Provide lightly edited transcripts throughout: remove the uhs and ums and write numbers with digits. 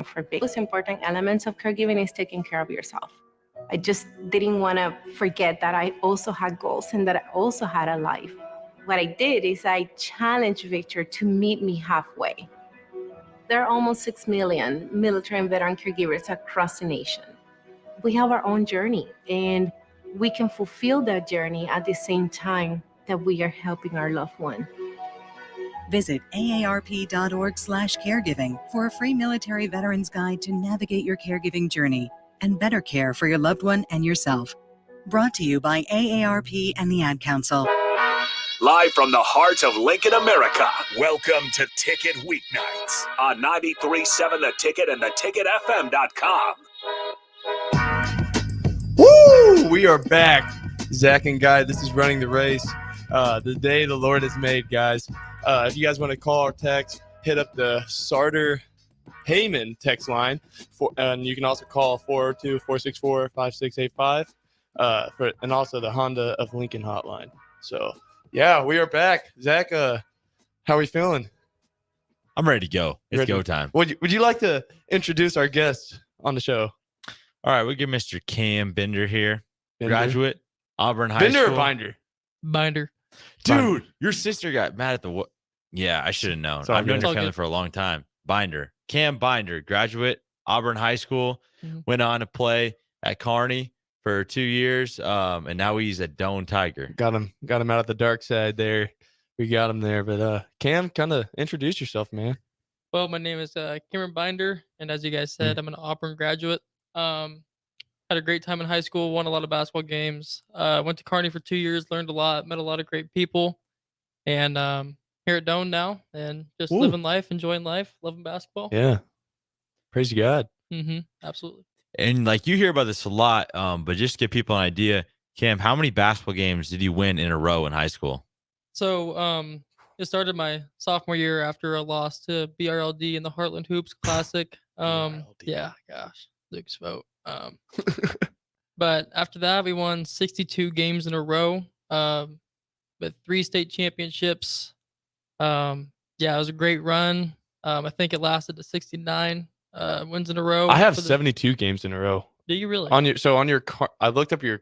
for big. The most important elements of caregiving is taking care of yourself. I just didn't want to forget that I also had goals and that I also had a life. What I did is I challenged Victor to meet me halfway. There are almost 6 million military and veteran caregivers across the nation. We have our own journey, and we can fulfill that journey at the same time that we are helping our loved one. Visit aarp.org/caregiving for a free military veterans guide to navigate your caregiving journey and better care for your loved one and yourself. Brought to you by AARP and the Ad Council. Live from the heart of Lincoln, America, welcome to Ticket Weeknights on 93.7 The Ticket and theticketfm.com. Woo! We are back. Zach and Guy, this is Running the Race. The day the Lord has made, guys. If you guys want to call or text, hit up the Sarter Heyman text line. And you can also call 402-464-5685 and also the Honda of Lincoln hotline. So, yeah, we are back. Zach, how are we feeling? I'm ready to go. It's go time. Would you like to introduce our guest on the show? All right, we get Mr. Cam Bender here. Graduate, Auburn High Bender School. or Binder? Binder. Dude, your sister got mad at the what? Yeah, I should have known. I've known your family for a long time. Binder. Cam Binder, graduate, Auburn High School. Mm-hmm. Went on to play at Kearney for 2 years, and now he's a Doane Tiger. Got him out of the dark side there. We got him there. But Cam, kind of introduce yourself, man. Well, my name is Cameron Binder, and as you guys said, I'm an Auburn graduate. Had a great time in high school, won a lot of basketball games. Went to Kearney for 2 years, learned a lot, met a lot of great people, and here at Doane now, and just living life, enjoying life, loving basketball. Yeah, praise God. Mm-hmm. Absolutely. And like you hear about this a lot, but just to give people an idea, Cam, how many basketball games did you win in a row in high school? So it started my sophomore year after a loss to BRLD in the Heartland Hoops Classic. Yeah, gosh, Luke's vote. But after that, we won 62 games in a row, with 3 state championships. Yeah, it was a great run. I think it lasted to 69 wins in a row. I have 72 games in a row. Do you really? I just looked up your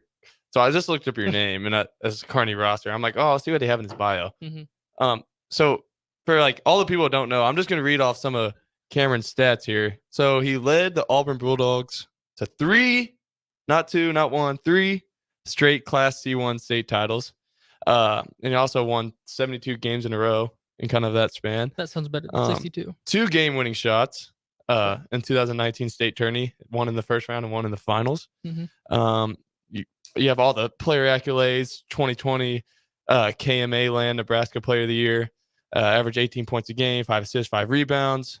name and as Kearney roster. I'm like, oh, I'll see what they have in his bio. Mm-hmm. So for like all the people who don't know, I'm just gonna read off some of Cameron's stats here. So he led the Auburn Bulldogs to 3, not 2, not 1, 3 straight Class C1 state titles. And he also won 72 games in a row in kind of that span. That sounds better than 62. 2 game-winning shots in 2019 state tourney, one in the first round and one in the finals. Mm-hmm. You have all the player accolades, 2020 KMA Land Nebraska Player of the Year, average 18 points a game, 5 assists, 5 rebounds.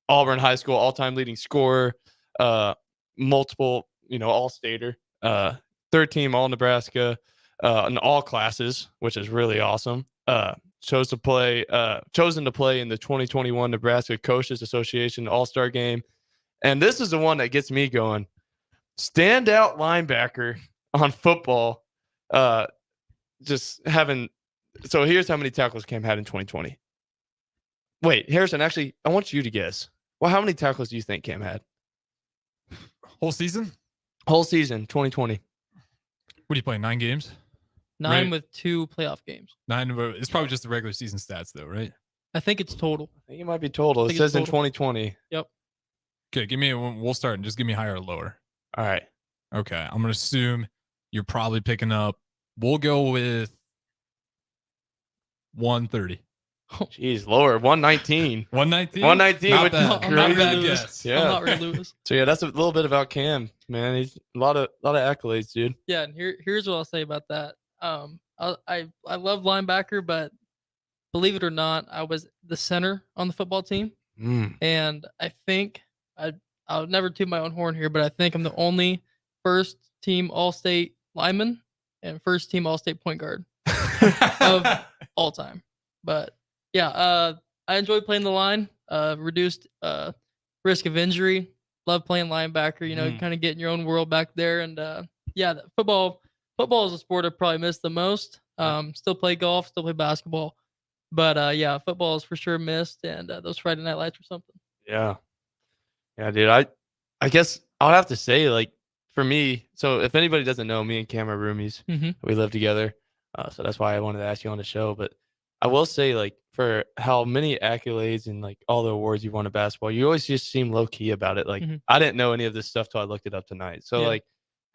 Auburn High School all-time leading scorer, multiple, all-stater, 3rd-team All-Nebraska, in all classes, which is really awesome. Chosen to play in the 2021 Nebraska Coaches Association All-Star Game. And this is the one that gets me going. Standout linebacker on football. So here's how many tackles Cam had in 2020. Wait, Harrison, actually, I want you to guess. Well, how many tackles do you think Cam had? Whole season? Whole season, 2020. What are you playing, 9 games? 9 with 2 playoff games. 9. It's probably just the regular season stats, though, right? I think it's total. I think it might be total. It says in 2020. Yep. Okay, we'll start and just give me higher or lower. All right. Okay, I'm going to assume you're probably picking up, we'll go with 130. Jeez, lower. 119. 119? 119. Not bad guess. Yeah. I'm not ready to lose. So, yeah, that's a little bit about Cam, man. He's a lot of accolades, dude. Yeah, and here's what I'll say about that. I love linebacker, but believe it or not, I was the center on the football team. And I think I'll never toot my own horn here, but I think I'm the only first team all-state lineman and first team all-state point guard of all time. But yeah, I enjoy playing the line. Reduced risk of injury. Love playing linebacker. You kind of get in your own world back there. And yeah, football is a sport I probably miss the most. Still play golf, still play basketball, but yeah, football is for sure missed. And those Friday night lights or something. Yeah. Yeah, dude. I guess I'll have to say, like, for me, so if anybody doesn't know, me and Cam are roomies. We live together. So that's why I wanted to ask you on the show. But I will say, like, for how many accolades and like all the awards you've won in basketball, you always just seem low key about it. Like, I didn't know any of this stuff till I looked it up tonight. So like,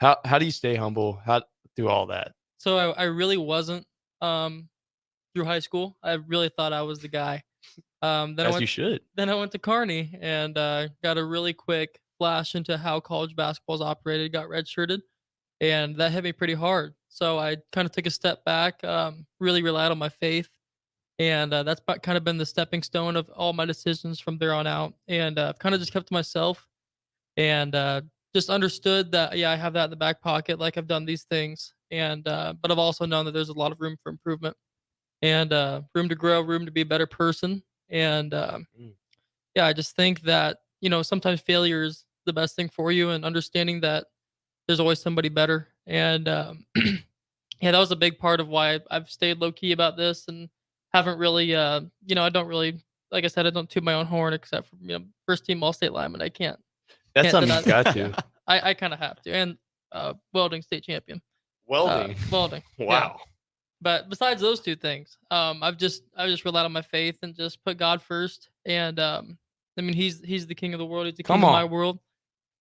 how do you stay humble? How through all that? So I really wasn't through high school. I really thought I was the guy. Then As you should. Then I went to Kearney and got a really quick flash into how college basketball is operated. Got redshirted, and that hit me pretty hard. So I kind of took a step back. Really relied on my faith, and that's kind of been the stepping stone of all my decisions from there on out. And I've kind of just kept to myself, and just understood that I have that in the back pocket. Like I've done these things, and but I've also known that there's a lot of room for improvement and room to grow, room to be a better person. And yeah, I just think that sometimes failure is the best thing for you, and understanding that there's always somebody better. And yeah, that was a big part of why I've stayed low key about this and haven't really, I don't really, like I said, I don't toot my own horn except for first team all state lineman. I can't. That's something deny you got that. to. I kind of have to, and welding state champion. Welding. Welding. Wow. Yeah. But besides those two things, I've just relied on my faith and just put God first. And I mean, he's the king of the world. He's the king of my world,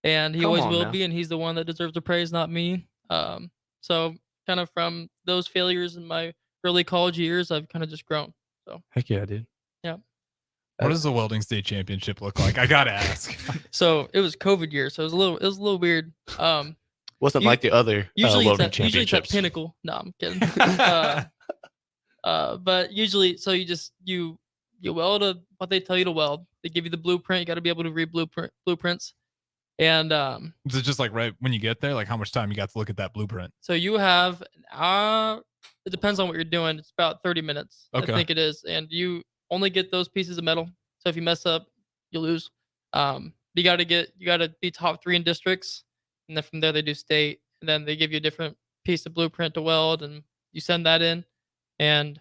and he always will be. And he's the one that deserves the praise, not me. So kind of from those failures in my early college years, I've kind of just grown. So heck yeah, dude. Yeah. What does the welding state championship look like? I gotta ask. So it was COVID year, so it was a little weird. Wasn't like the other usually welding it's usually it's at championships. Pinnacle. No, I'm kidding. But usually, so you weld what they tell you to weld. They give you the blueprint. You got to be able to read blueprints. And Is it just like right when you get there? Like how much time you got to look at that blueprint? so you have it depends on what you're doing. It's about 30 minutes. Okay. I think it is, and you only get those pieces of metal. So if you mess up, you lose. You got to be top 3 in districts, and then from there they do state, and then they give you a different piece of blueprint to weld, and you send that in. And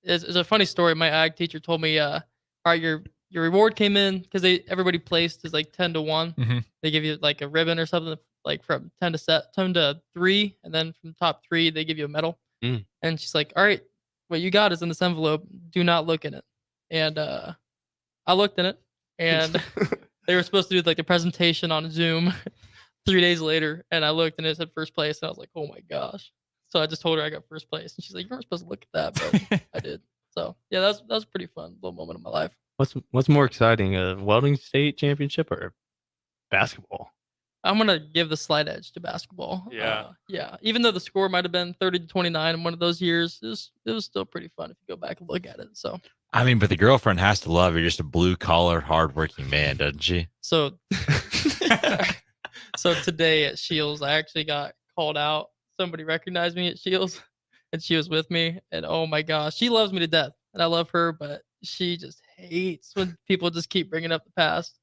it's a funny story. My ag teacher told me, all right, your reward came in because everybody placed is like 10 to 1. They give you like a ribbon or something, like from 10 to 3, and then from top 3 they give you a medal. And she's like, all right, what you got is in this envelope. Do not look in it. And I looked in it, and they were supposed to do like the presentation on Zoom 3 days later, and I looked and it said first place, and I was like, oh my gosh. So I just told her I got first place, and she's like, you weren't supposed to look at that, but I did. So yeah, that was a pretty fun little moment of my life. What's more exciting, a welding state championship or basketball? I'm gonna give the slight edge to basketball. Yeah. Even though the score might have been 30-29 in one of those years, it was still pretty fun if you go back and look at it. So I mean, but the girlfriend has to love you're just a blue collar, hardworking man, doesn't she? So so today at Shields, I actually got called out. Somebody recognized me at Shields, and she was with me. And oh my gosh, she loves me to death, and I love her, but she just hates when people just keep bringing up the past.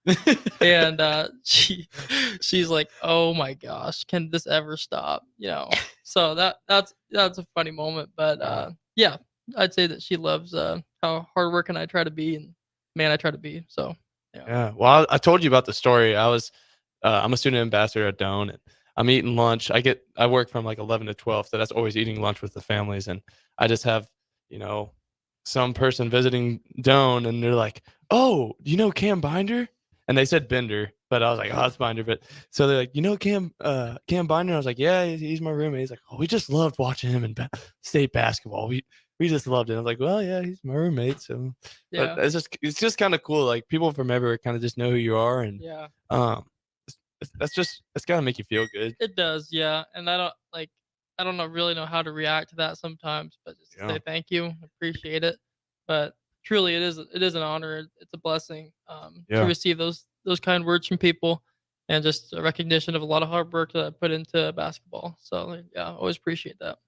And she's like, "Oh my gosh, can this ever stop?" So that's a funny moment, but yeah, I'd say that she loves how hardworking I try to be, and man, I try to be. So yeah. Well, I told you about the story. I'm a student ambassador at Doane, and I'm eating lunch. I work from like 11 to 12, so that's always eating lunch with the families. And I just have, some person visiting Doane, and they're like, "Oh, do you know Cam Binder?" And they said Bender, but I was like, "Oh, it's Binder." But so they're like, Cam Binder?" I was like, "Yeah, he's my roommate." He's like, "Oh, we just loved watching him in state basketball. We just loved it." I was like, "Well, yeah, he's my roommate." So, yeah, but it's just kind of cool. Like people from everywhere kind of just know who you are, and yeah. It's gotta make you feel good. It does, yeah. And I don't really know how to react to that sometimes, but just to say thank you, appreciate it. But truly, it is an honor. It's a blessing to receive those kind words from people, and just a recognition of a lot of hard work that I put into basketball. So yeah, I always appreciate that.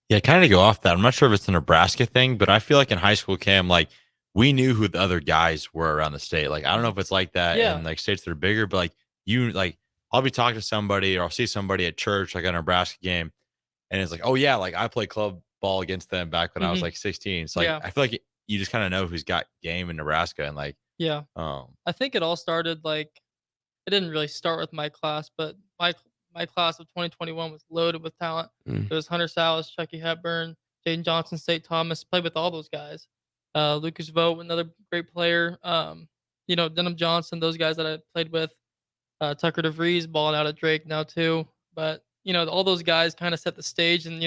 Yeah, kind of go off that. I'm not sure if it's a Nebraska thing, but I feel like in high school, Cam, like we knew who the other guys were around the state. Like I don't know if it's like that in like states that are bigger, but like I'll be talking to somebody or I'll see somebody at church, like a Nebraska game, and it's like, oh yeah, like I played club ball against them back when I was like 16. So like I feel like you just kind of know who's got game in Nebraska, and like I think it all started like it didn't really start with my class, but my class of 2021 was loaded with talent. Mm. It was Hunter Salas, Chucky Hepburn, Jaden Johnson, State Thomas. Played with all those guys. Lucas Vogt, another great player. Denham Johnson, those guys that I played with. Tucker DeVries balling out at Drake now too. But all those guys kind of set the stage, and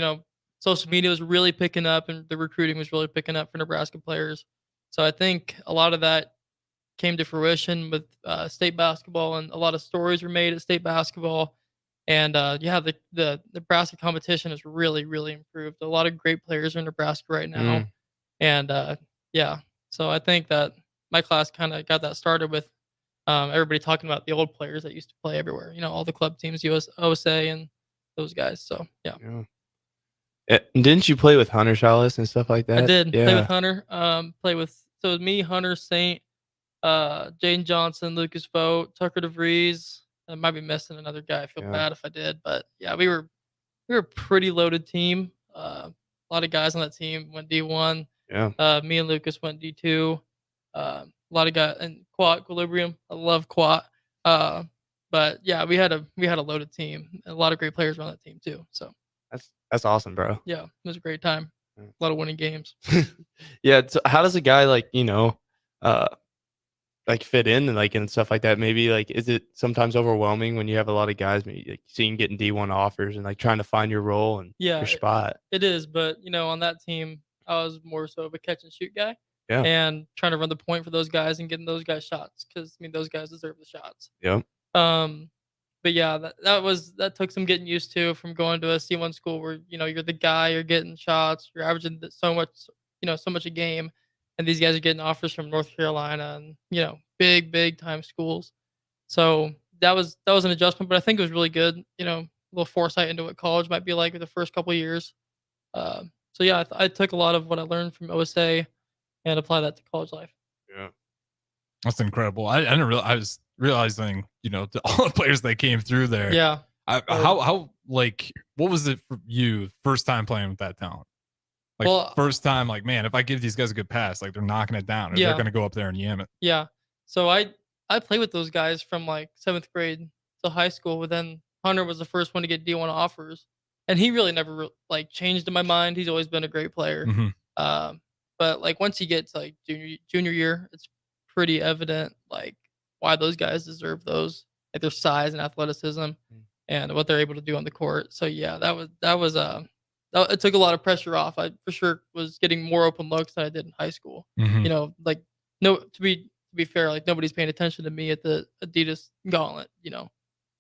social media was really picking up, and the recruiting was really picking up for Nebraska players. So I think a lot of that came to fruition with state basketball, and a lot of stories were made at state basketball. And the Nebraska competition has really, really improved. A lot of great players are in Nebraska right now, and so I think that my class kind of got that started with everybody talking about the old players that used to play everywhere. All the club teams, OSA, and those guys. So yeah. And didn't you play with Hunter Salas and stuff like that? I did play with Hunter. Play with so it was me, Hunter, Saint, Jaden Johnson, Lucas Vogt, Tucker DeVries. I might be missing another guy. I feel bad if I did, but yeah, we were a pretty loaded team. A lot of guys on that team went D1. Yeah. Me and Lucas went D2. A lot of guys and Quat Equilibrium. I love Quat. But yeah, we had a loaded team. A lot of great players on that team too. So that's awesome, bro. yeah, it was a great time. A lot of winning games. Yeah. So how does a guy fit in and stuff like that? Maybe is it sometimes overwhelming when you have a lot of guys maybe seeing getting D1 offers and trying to find your role and your spot? It is, but on that team, I was more so of a catch and shoot guy. Yeah. And trying to run the point for those guys and getting those guys shots, because those guys deserve the shots. Yep. But yeah, that took some getting used to, from going to a C1 school where you're the guy, you're getting shots, you're averaging so much a game, and these guys are getting offers from North Carolina and big time schools. So that was an adjustment, but I think it was really good. A little foresight into what college might be like the first couple of years. So yeah, I took a lot of what I learned from OSA and apply that to college life. Yeah. That's incredible. I didn't realize. I was realizing, all the players that came through there. Yeah. How what was it for you first time playing with that talent? First time, man, if I give these guys a good pass, they're knocking it down, or they're going to go up there and yam it. Yeah. So I played with those guys from 7th grade to high school, but then Hunter was the first one to get D1 offers, and he really never changed in my mind. He's always been a great player. Mm-hmm. But once you get to junior year, it's pretty evident why those guys deserve those, their size and athleticism and what they're able to do on the court. So yeah, it took a lot of pressure off. I for sure was getting more open looks than I did in high school. Mm-hmm. No, to be fair, nobody's paying attention to me at the Adidas gauntlet.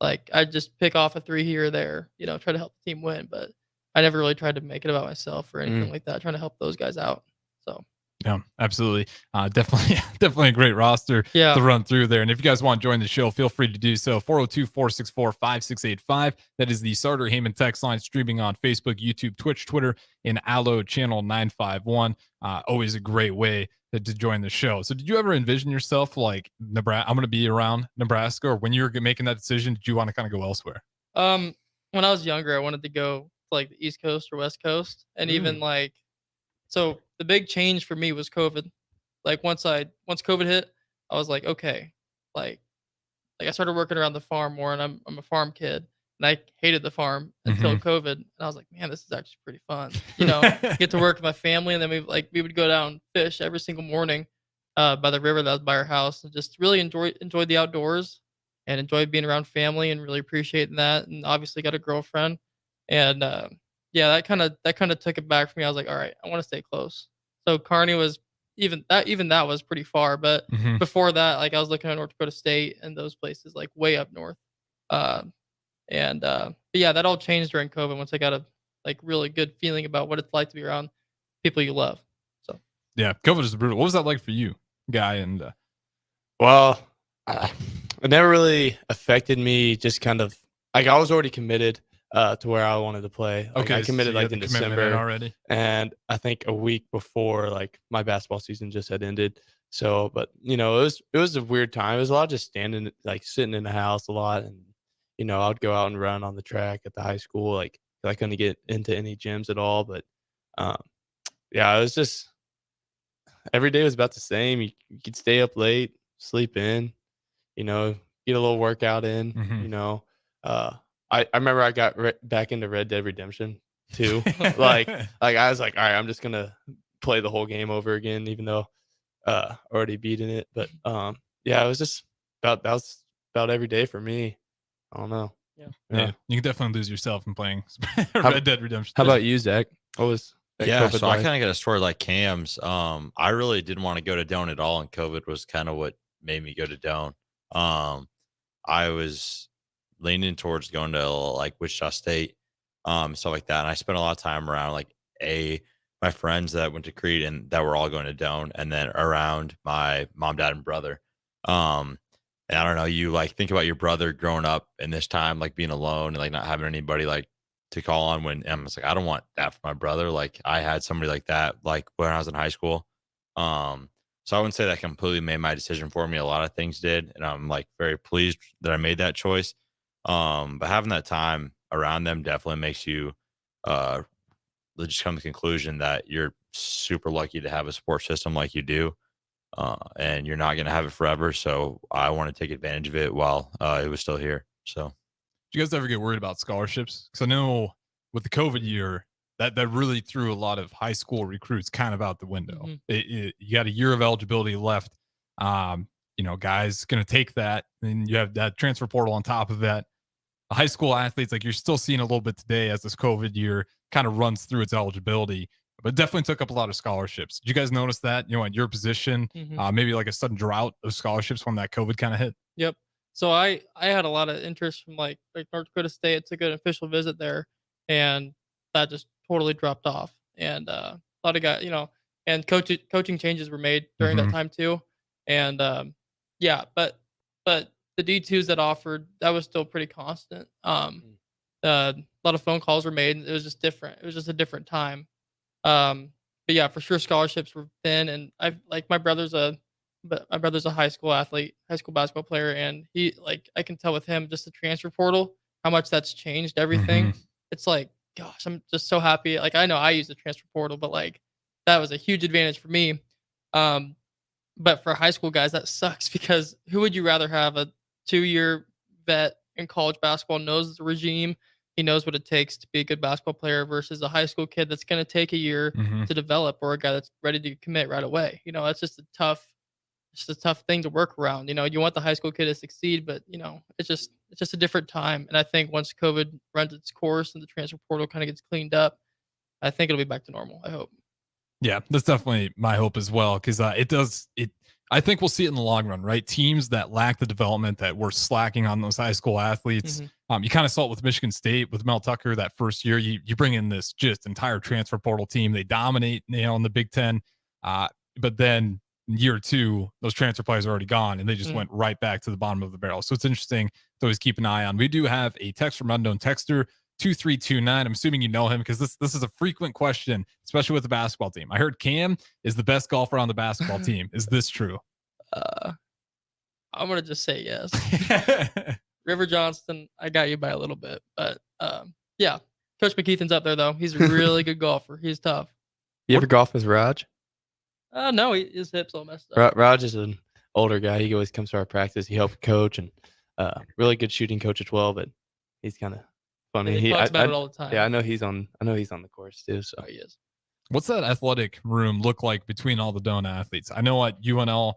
I just pick off a three here or there, try to help the team win, but I never really tried to make it about myself or anything like that, trying to help those guys out. So yeah, absolutely. Definitely a great roster to run through there. And if you guys want to join the show, feel free to do so. 402-464-5685. That is the Sartor Heyman text line, streaming on Facebook, YouTube, Twitch, Twitter, and Allo channel 951. Always a great way to join the show. So did you ever envision yourself Nebraska? I'm going to be around Nebraska, or when you were making that decision, did you want to kind of go elsewhere? When I was younger, I wanted to go to the East Coast or West Coast, and even so the big change for me was COVID. Once COVID hit, I was like, okay, I started working around the farm more, and I'm a farm kid, and I hated the farm until COVID, and I was like, man, this is actually pretty fun. Get to work with my family, and then we would go down fish every single morning by the river that was by our house, and just really enjoyed the outdoors and enjoyed being around family and really appreciating that. And obviously got a girlfriend, and that kind of took it back for me. I was like, all right, I want to stay close. So Kearney was even that was pretty far, but before that, I was looking at North Dakota State and those places way up north. But yeah, that all changed during COVID once I got a really good feeling about what it's like to be around people you love. So yeah, COVID is brutal. What was that like for you, Guy? And well, it never really affected me. Just kind of I was already committed to where I wanted to play. I committed so in December already, and I think a week before my basketball season just had ended. So, but it was a weird time. It was a lot of just standing, sitting in the house a lot, and I'd go out and run on the track at the high school. I couldn't get into any gyms at all. But yeah, it was just every day was about the same. You could stay up late, sleep in, get a little workout in. Mhm. You know, I remember I got back into Red Dead Redemption too. like I was like, all right, I'm just gonna play the whole game over again, even though already beaten it. But yeah, it was just that was about every day for me. I don't know. Yeah, you can definitely lose yourself in playing How- Red Dead Redemption. How about you, Zach? What was that Yeah, COVID so I life? kind of got a story like Cam's. I really didn't want to go to Doane at all, and COVID was kind of what made me go to Doane. I was leaning towards going to like Wichita State, stuff like that. And I spent a lot of time around like my friends that went to Creed and that were all going to Doane, and then around my mom, dad, and brother. And I don't know, you like think about your brother growing up in this time, like being alone and like not having anybody like to call on when I was like, I don't want that for my brother. Like I had somebody like that, like when I was in high school. So I wouldn't say that completely made my decision for me. A lot of things did. And I'm like very pleased that I made that choice. But having that time around them definitely makes you just come to the conclusion that you're super lucky to have a support system like you do. And you're not going to have it forever. So I want to take advantage of it while it was still here. So, do you guys ever get worried about scholarships? Because I know with the COVID year, that really threw a lot of high school recruits kind of out the window. You got a year of eligibility left. Guys going to take that, and you have that transfer portal on top of that. High school athletes, like you're still seeing a little bit today as this COVID year kind of runs through its eligibility, but definitely took up a lot of scholarships. Did you guys notice that, at your position, maybe like a sudden drought of scholarships when that COVID kind of hit? Yep. So I had a lot of interest from like North Dakota State. It's a good official visit there, and that just totally dropped off. And a lot of guys, and coaching changes were made during that time too. And yeah, but the D2s that offered, that was still pretty constant. A lot of phone calls were made, and it was just different. It was just a different time. But yeah, for sure scholarships were thin, and my brother's a high school athlete, high school basketball player, and he I can tell with him just the transfer portal how much that's changed everything. It's like, gosh, I'm just so happy. Like I know I use the transfer portal, but like that was a huge advantage for me. But for high school guys, that sucks because who would you rather have, a 2-year vet in college basketball, knows the regime, he knows what it takes to be a good basketball player, versus a high school kid that's going to take a year to develop, or a guy that's ready to commit right away. That's just a tough thing to work around. You want the high school kid to succeed, but it's just a different time. And I think once COVID runs its course and the transfer portal kind of gets cleaned up, I think it'll be back to normal. I hope. Yeah, that's definitely my hope as well, because I think we'll see it in the long run, right? Teams that lack the development, that were slacking on those high school athletes. You kind of saw it with Michigan State with Mel Tucker that first year. You bring in this just entire transfer portal team. They dominate, in the Big Ten. But then year 2, those transfer players are already gone, and they just went right back to the bottom of the barrel. So it's interesting to always keep an eye on. We do have a text from unknown texter 2329. I'm assuming you know him, because this is a frequent question, especially with the basketball team. I heard Cam is the best golfer on the basketball team. Is this true? I'm gonna just say yes. River Johnston, I got you by a little bit, but yeah, Coach McKeithen's up there though. He's a really good golfer. He's tough. You ever golf with Raj? No, his hips all messed up. Raj is an older guy. He always comes to our practice. He helped coach, and really good shooting coach as well. But he's kind of funny. He talks about it all the time. Yeah, I know he's on the course too. So he is. What's that athletic room look like between all the Doane athletes? I know at UNL,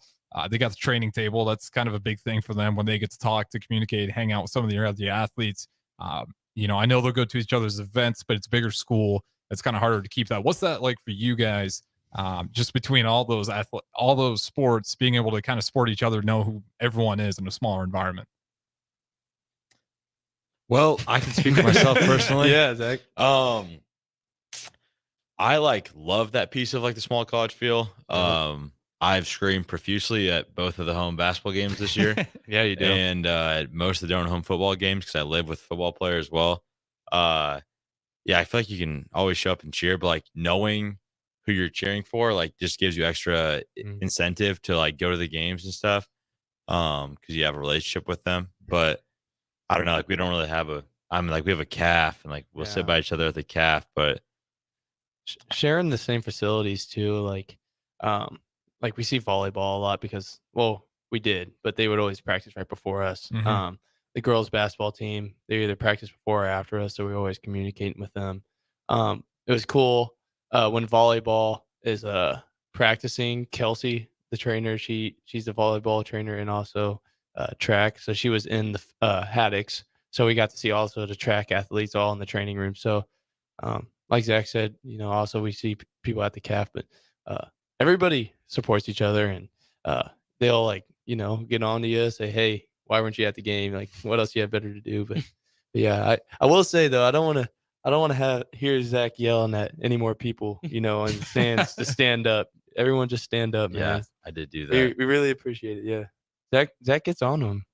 they got the training table. That's kind of a big thing for them when they get to talk, to communicate, hang out with some of the athletes. I know they'll go to each other's events, but it's a bigger school. It's kind of harder to keep that. What's that like for you guys? Just between all those sports, being able to kind of support each other, know who everyone is in a smaller environment. Well, I can speak for myself personally. Yeah, Zach. I love that piece of the small college feel. I've screamed profusely at both of the home basketball games this year. Yeah, you do. And at most of the Doane home football games, because I live with football players as well. Yeah, I feel like you can always show up and cheer, but knowing who you're cheering for, just gives you extra incentive to go to the games and stuff. Because you have a relationship with them. But I don't know, we don't really have we have a calf, and we'll sit by each other at the calf, but sharing the same facilities too, we see volleyball a lot because, well, we did, but they would always practice right before us. Mhm. The girls basketball team, they either practice before or after us, so we always communicating with them. It was cool when volleyball is practicing. Kelsey, the trainer, she's the volleyball trainer and also track. So she was in the Haddocks, so we got to see also the track athletes all in the training room. So like Zach said, also we see people at the calf, but everybody supports each other, and they'll get on to you, say, hey, why weren't you at the game? Like, what else you have better to do? But yeah, I will say though, I don't want to hear Zach yelling at any more people, in the stands to stand up. Everyone just stand up, man. Yeah, I did do that. We really appreciate it. Yeah, Zach gets on them.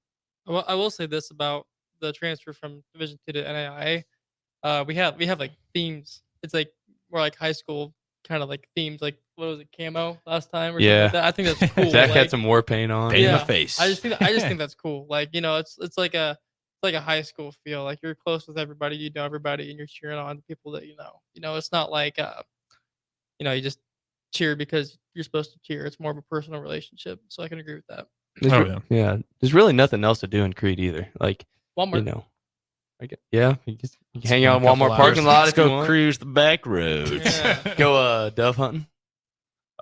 Well, I will say this about the transfer from Division 2 to NAIA. We have like themes. It's like more like high school kind of like themes. Like what was it, camo last time or something like that? I think that's cool. Zach had some war paint on. Paint in the face. I just think that's cool. Like it's like a high school feel. Like you're close with everybody, you know everybody, and you're cheering on the people that you know. It's not like you just cheer because you're supposed to cheer. It's more of a personal relationship. So I can agree with that. There's really nothing else to do in Crete either. Like Walmart. You can hang out in Walmart parking lot if you go want. cruise the back roads. Yeah. Go dove hunting.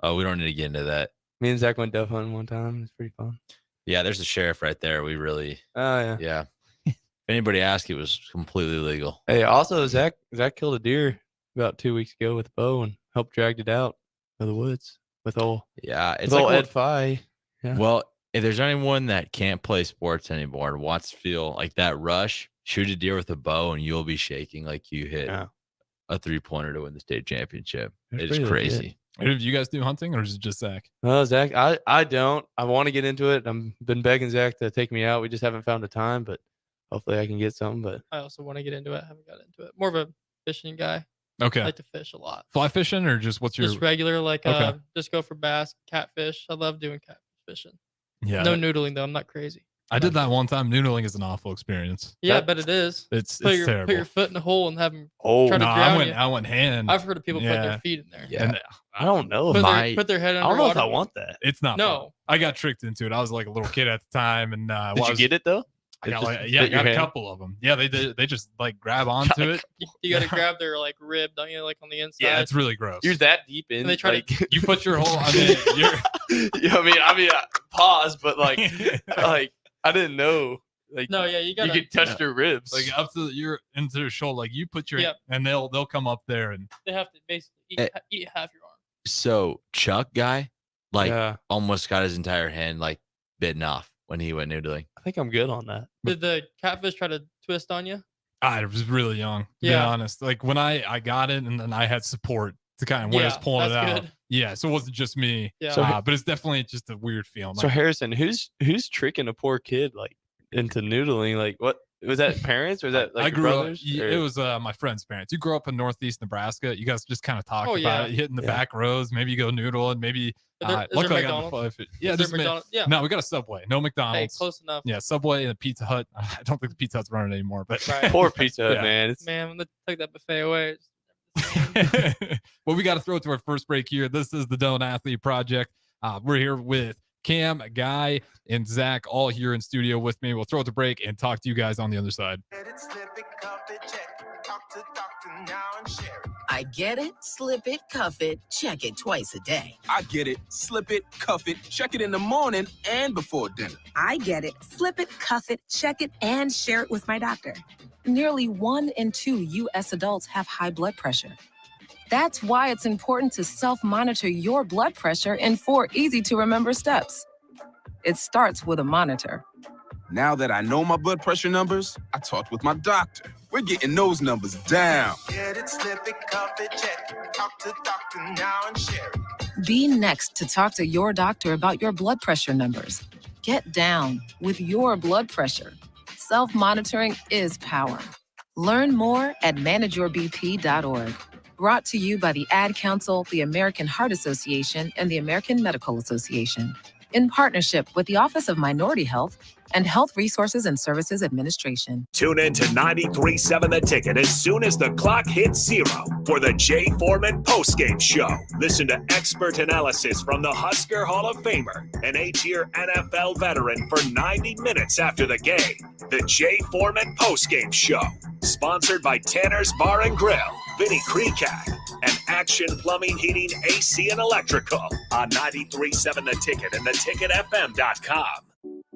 Oh, we don't need to get into that. Me and Zach went dove hunting one time. It's pretty fun. Yeah, there's a sheriff right there. We really. Oh yeah. Yeah. If anybody asked, it was completely legal. Hey, also Zach killed a deer about 2 weeks ago with a bow and helped dragged it out of the woods with old It's like like Ed Fye. Yeah. Well, if there's anyone that can't play sports anymore and wants to feel like that rush, shoot a deer with a bow and you'll be shaking like you hit a 3-pointer to win the state championship. It's crazy. Do you guys do hunting or is it just Zach? No, Zach, I don't. I want to get into it. I've been begging Zach to take me out. We just haven't found the time, but hopefully I can get something. But I also want to get into it. Haven't got into it. More of a fishing guy. Okay. I like to fish a lot. Fly fishing or just what's your Just regular, like Okay. just go for bass, catfish. I love doing catfish fishing. Yeah. No noodling though. I'm not crazy. I did that one time. Noodling is an awful experience. Yeah, but it is. It's Put terrible. your foot in a hole and have them Oh, try to no, drown you. I went hand. I've heard of people put Yeah. their feet in there. Yeah. And I don't know. Put their head I underwater. don't know if I want that. it's not No. fun. I got tricked into it. I was like a little kid at the time, and Did you get it though? I got It like just I hit your got a hand? couple of them. Yeah, they just like grab onto it. You got to grab their like rib, don't you? Like on the inside. Yeah, it's really gross. You're that deep in. And they try to- You put your whole. I mean, you're. I mean, pause, but like I didn't know. Like No, yeah, you got you could touch their ribs. like up to your into their shoulder. Like you put your Yep. and they'll come up there and They have to basically eat half your arm. So Chuck guy, like yeah, almost got his entire hand like bitten off when he went noodling. I think I'm good on that. Did the catfish try to twist on you? I was really young. To be Yeah. honest, like when I got it and then I had support to kind of when I was Yeah, pulling it that's out. good. Yeah, so it wasn't just me. Yeah. So- But it's definitely just a weird feeling. So Like, Harrison, who's tricking a poor kid like into noodling? Like what was that? Parents or was that like I your grew up. brothers? It or- was my friend's parents. You grew up in Northeast Nebraska. You guys just kind of talk Oh, about yeah. it, hitting the Yeah. back rows. Maybe you go noodle and maybe. Is there Luckily, I got McDonald's? the fly fish. Yeah, Is there just McDonald's? Yeah. No, we got a Subway. No Hey, McDonald's. close enough. Yeah, Subway and a Pizza Hut. I don't think the Pizza Hut's running anymore, but Right. Poor Pizza Hut, Yeah. man. It's Man, when they took that buffet away. well, we got to throw it to our first break here. This is the Doane Athlete Project. We're here with Cam, Guy, and Zach, all here in studio with me. We'll throw it to break and talk to you guys on the other side. I get it, slip it, cuff it, check it twice a day. I get it, slip it, cuff it, check it in the morning and before dinner. I get it, slip it, cuff it, check it, and share it with my doctor. Nearly 1 in 2 U.S. adults have high blood pressure. That's why it's important to self-monitor your blood pressure in 4 easy-to-remember steps. It starts with a monitor. Now that I know my blood pressure numbers, I talked with my doctor. We're getting those numbers down. Get it, slip it, cuff it, check it. Talk to doctor now and share it. Be next to talk to your doctor about your blood pressure numbers. Get down with your blood pressure. Self-monitoring is power. Learn more at manageyourbp.org. Brought to you by the Ad Council, the American Heart Association, and the American Medical Association. in partnership with the Office of Minority Health and Health Resources and Services Administration. Tune in to 93.7 The Ticket as soon as the clock hits 0 for the Jay Foreman postgame show. Listen to expert analysis from the Husker Hall of Famer, an 8-year NFL veteran for 90 minutes after the game. The Jay Foreman postgame show, sponsored by Tanner's Bar and Grill, Vinny Kreekak, and Action Plumbing, Heating, AC, and Electrical on 93.7 The Ticket and theticketfm.com.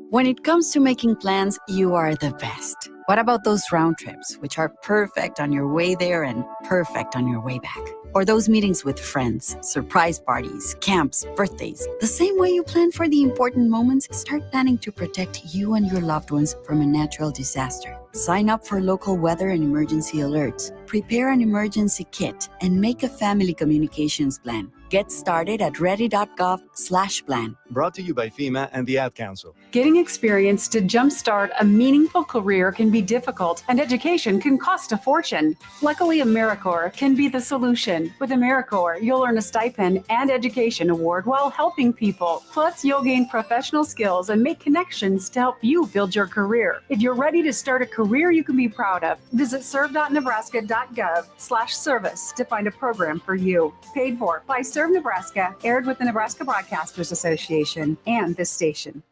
When it comes to making plans, you are the best. What about those round trips, which are perfect on your way there and perfect on your way back? Or those meetings with friends, surprise parties, camps, birthdays. The same way you plan for the important moments, start planning to protect you and your loved ones from a natural disaster. Sign up for local weather and emergency alerts. Prepare an emergency kit and make a family communications plan. Get started at ready.gov/plan. Brought to you by FEMA and the Ad Council. Getting experience to jumpstart a meaningful career can be difficult, and education can cost a fortune. Luckily, AmeriCorps can be the solution. With AmeriCorps, you'll earn a stipend and education award while helping people. Plus, you'll gain professional skills and make connections to help you build your career. If you're ready to start a career you can be proud of, visit serve.nebraska.gov/service to find a program for you. Paid for by Serve Nebraska, aired with the Nebraska Broadcasters Association and this station.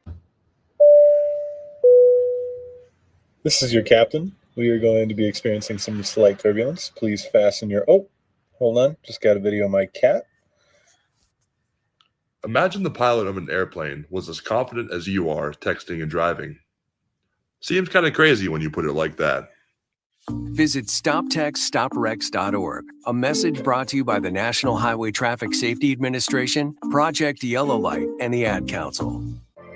This is your captain. We are going to be experiencing some slight turbulence. Please fasten your... Oh, hold on. Just got a video of my cat. Imagine the pilot of an airplane was as confident as you are texting and driving. Seems kind of crazy when you put it like that. Visit StopTextStopWrecks.org. A message brought to you by the National Highway Traffic Safety Administration, Project Yellow Light, and the Ad Council.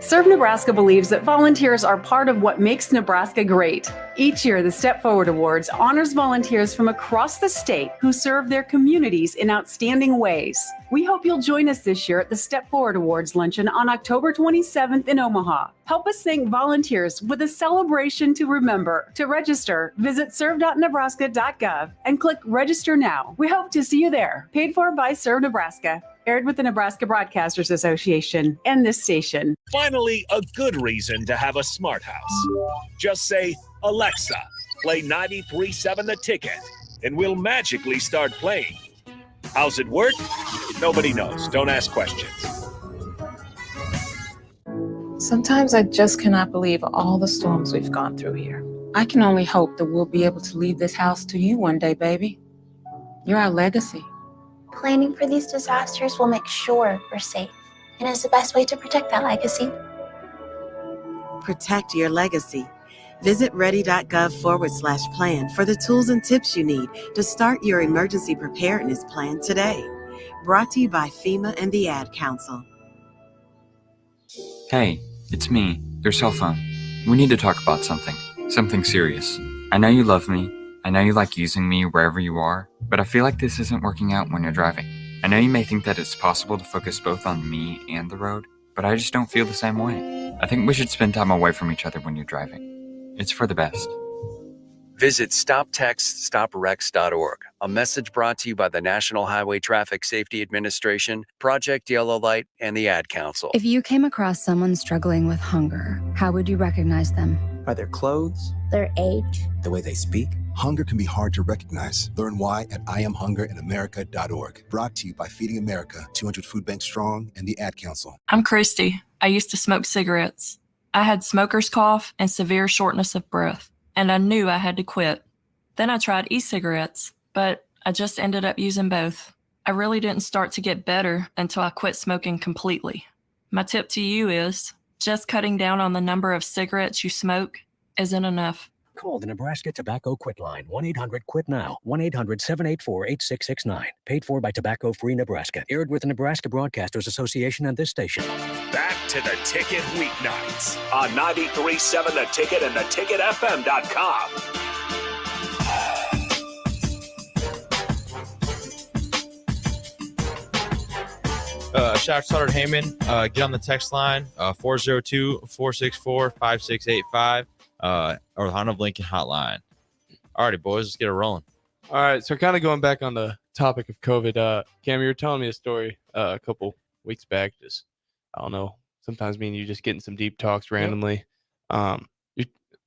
Serve Nebraska believes that volunteers are part of what makes Nebraska great. Each year, the Step Forward Awards honors volunteers from across the state who serve their communities in outstanding ways. We hope you'll join us this year at the Step Forward Awards luncheon on October 27th in Omaha. Help us thank volunteers with a celebration to remember. To register, visit serve.nebraska.gov and click Register Now. We hope to see you there. Paid for by Serve Nebraska. Aired with the Nebraska Broadcasters Association and this station. Finally, a good reason to have a smart house. Just say, Alexa, play 93.7 The Ticket, and we'll magically start playing. How's it work? Nobody knows. Don't ask questions. Sometimes I just cannot believe all the storms we've gone through here. I can only hope that we'll be able to leave this house to you one day, baby. You're our legacy. Planning for these disasters will make sure we're safe, and is the best way to protect that legacy. Protect your legacy. Visit ready.gov/plan for the tools and tips you need to start your emergency preparedness plan today. Brought to you by FEMA and the Ad Council. Hey, it's me, your cell phone. We need to talk about something serious. I know you love me. I know you like using me wherever you are, but I feel like this isn't working out when you're driving. I know you may think that it's possible to focus both on me and the road, but I just don't feel the same way. I think we should spend time away from each other when you're driving. It's for the best. Visit StopTextStopWrecks.org. A message brought to you by the National Highway Traffic Safety Administration, Project Yellow Light, and the Ad Council. If you came across someone struggling with hunger, how would you recognize them? By their clothes, their age, the way they speak. Hunger can be hard to recognize. Learn why at IamHungerInAmerica.org. Brought to you by Feeding America, 200 Food Banks Strong, and the Ad Council. I'm Christy. I used to smoke cigarettes. I had smoker's cough and severe shortness of breath, and I knew I had to quit. Then I tried e-cigarettes, but I just ended up using both. I really didn't start to get better until I quit smoking completely. My tip to you is just cutting down on the number of cigarettes you smoke isn't enough. Call the Nebraska Tobacco Quit Line, 1-800-QUIT-NOW, 1-800-784-8669. Paid for by Tobacco Free Nebraska. Aired with the Nebraska Broadcasters Association and this station. Back to the Ticket weeknights on 93.7 The Ticket and theticketfm.com. Shout out to Sutter Heyman. Get on the text line, 402-464-5685. Or the Honda of Lincoln hotline. Alrighty, boys, let's get it rolling. All right, so kind of going back on the topic of COVID, Cam, you were telling me a story a couple weeks back, just, I don't know, sometimes me and you just getting some deep talks randomly.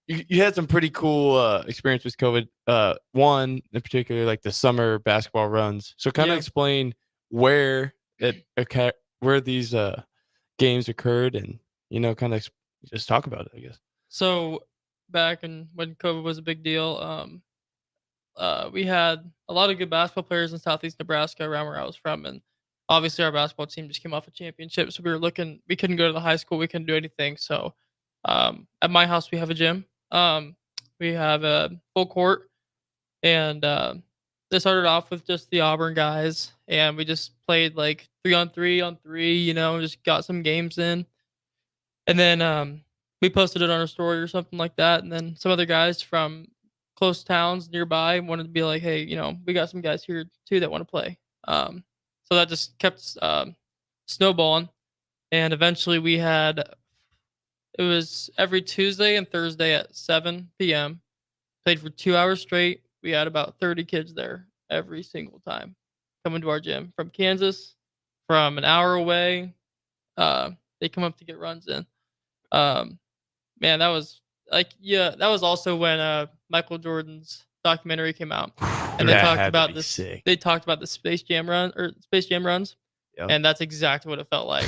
You, you had some pretty cool experience with COVID. One in particular, like the summer basketball runs. So kind of explain where where these games occurred, and kind of just talk about it, I guess. So back when COVID was a big deal, we had a lot of good basketball players in Southeast Nebraska around where I was from, and obviously our basketball team just came off a championship, so we couldn't go to the high school, we couldn't do anything. So at my house we have a gym, we have a full court, and they started off with just the Auburn guys, and we just played like 3-on-3, just got some games in, and then we posted it on our story or something like that, and then some other guys from close towns nearby wanted to be like, hey, we got some guys here too that want to play. So that just kept snowballing, and eventually it was every Tuesday and Thursday at 7 p.m. Played for 2 hours straight. We had about 30 kids there every single time coming to our gym from Kansas, from an hour away. They come up to get runs in. Man, that was that was also when Michael Jordan's documentary came out, and they talked about this. Sick. They talked about the Space Jam runs, and that's exactly what it felt like.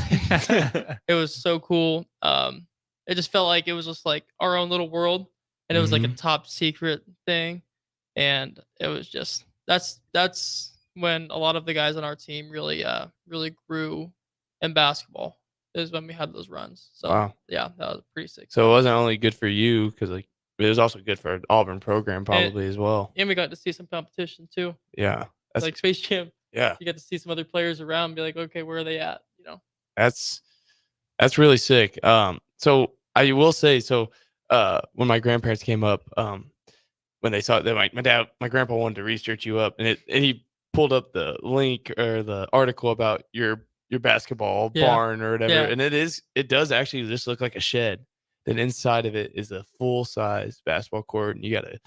It was so cool. It just felt like it was just like our own little world, and it was like a top secret thing, and it was just that's when a lot of the guys on our team really grew in basketball. Is when we had those runs. So wow. Yeah, that was pretty sick. So it wasn't only good for you, because like it was also good for an Auburn program probably as well. And we got to see some competition too. Yeah, that's like Space Jam. Yeah, you got to see some other players around and be like, okay, where are they at? That's really sick. So I will say, when my grandparents came up, when they saw that my grandpa wanted to research you up, and he pulled up the link or the article about your basketball barn or whatever, and it does actually just look like a shed. Then inside of it is a full size basketball court, and you got a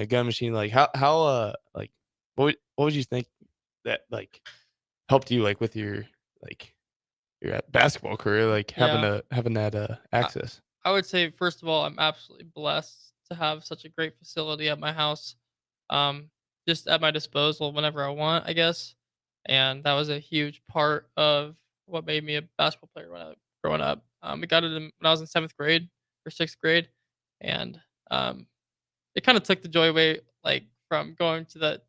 gun machine. Like how like what would you think that like helped you like with your basketball career, like having that access? I would say, first of all, I'm absolutely blessed to have such a great facility at my house, just at my disposal whenever I want, I guess. And that was a huge part of what made me a basketball player growing up. We got it when I was in 7th grade or 6th grade, and it kind of took the joy away, like from going to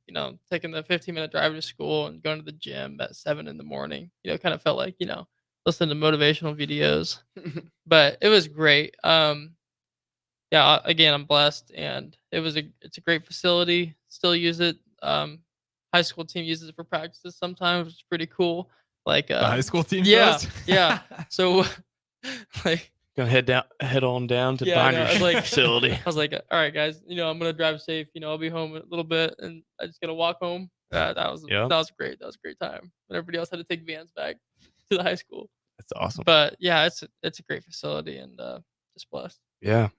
taking the 15-minute drive to school and going to the gym at 7 in the morning. Kind of felt like listening to motivational videos, but it was great. Yeah, again, I'm blessed, and it's a great facility. Still use it. High school team uses it for practices sometimes, which is pretty cool. Like the high school team does? does? Yeah. So like gonna head on down to Binder's facility. I was like, all right, guys, I'm gonna drive safe. I'll be home in a little bit, and I just gonna walk home. That was great. That was a great time. But everybody else had to take vans back to the high school. That's awesome. But yeah, it's a great facility, and just blessed. Yeah,